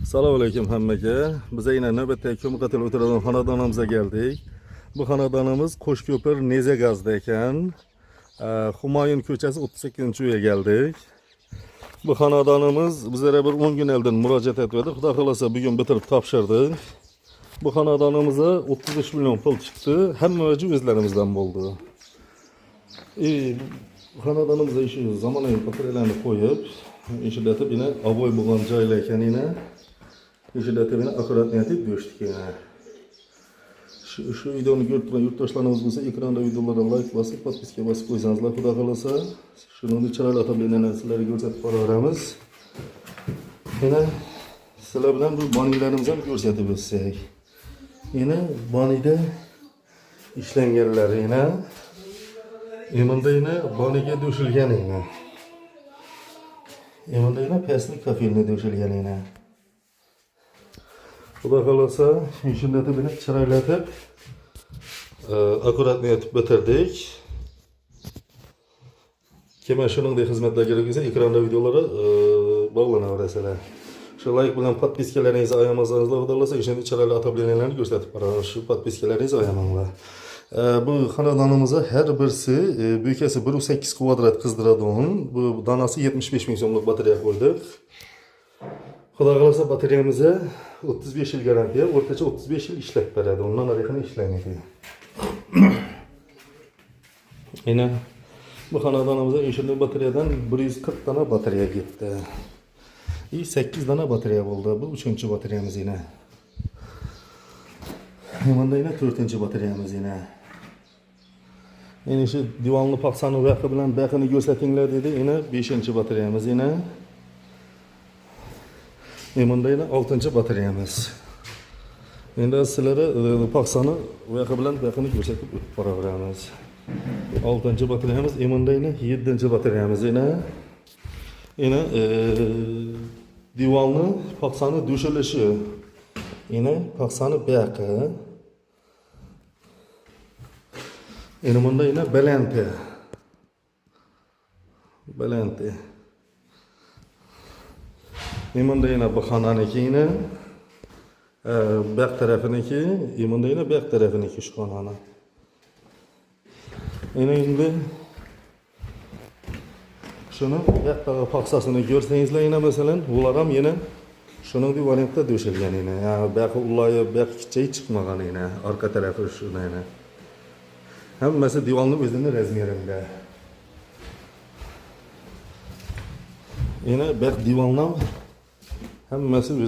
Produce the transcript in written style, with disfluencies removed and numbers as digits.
Assalomu alaykum hammaga. Biz yine navbatdagi ko'mir qatil o'tiradigan xonadonimizga geldik. Bu xonadonimiz Qo'shko'pir Nezagazda ekan. Humoyun ko'chasi 38-uyga geldik. Bu xonadonimiz bizlere bir 10 gün elden murojaat etdi. Xudo xolasa bugun bitirib topshirdik. Bu xonadonimizga 33 milyon pul chiqdi. Hamma o'zi o'zlarimizdan bo'ldi. Xonadonimizga shu zamonaviy patrellarni qo'yib, ishlatab yine avoy bo'lgan joylar ekan yine. İşletip yine akkuratni etib düştük yine. Şu videonu görüp yurttaşlarımız bo'lsa ekranda videolara like basıp podpiska basıp qo'ysanızlar, xudo xolasa shuni chiroyli atabilgan sizlarga ko'rsatib boraveramiz. Yine sizlar bilan bu bonilarimizni ham ko'rsatib o'tsak. Yine bonida ishlanganlar yine eminda yine boniga döşilgan yine. Eminda yine pastlik kafilni döşilgan yine. Xudo xolasa ishlatib yine chiroylatib akkuratni etib bitirdik. Kimga shuningdek xizmatlar kerak bo'lsa ekranda videoları bog'lanaverasizlar. Shu like bilan podpiskalaringizni ayamasanızlar, xudo xolasa ishni chiroyli atabilganlarni ko'rsatib boraman. Shu podpiskalaringizni ayamanglar. Bu xonadonimizda har birisi büyükesi 1.8 kvadrat qizdiradigan. Bu danası 75 ming so'mlik batareya qo'ydik. Xudo xolasa batareyamizga 35 yil garantiya, o'rtacha 35 yil ishlab beradi. Undan narxini ishlamaydi. Yine bu xonadonimizda ishlangan batareyadan 140 tane batareya ketdi. 8 tane batareya bo'ldi. Bu 3-chi batareyamiz yine. Bunda yine 4-chi batareyamiz yine. Yine şu divanlı paksani vaqi bilan baqini ko'rsatinglar dedi. Yine 5-chi batareyamiz yine. Bunda yine 6-chi batareyamiz. Endi sizlarga paksani vaqi bilan baqini ko'rsatib o'tib boraveramiz. 6-chi batareyamiz, bunda yine 7-chi batareyamiz yine. Yine divanlı paksani döşelishi. Yine paksani baqi. Bunda yine belenti. Bunda yine bu xonaniki yine baq tarafiniki, bunda yine baq tarafiniki şu xonani. Endi şunu baqdagi paksasini ko'rsangizlar yine masalan, ular ham yine şunun variantda döşelgan yine. Yani baqi ulayib, baq kichik chiqmagan yine, arka tarafı shuna yine. Hammasi divanning o'zini razmerida. Yine baq divanlar hammasi o'zi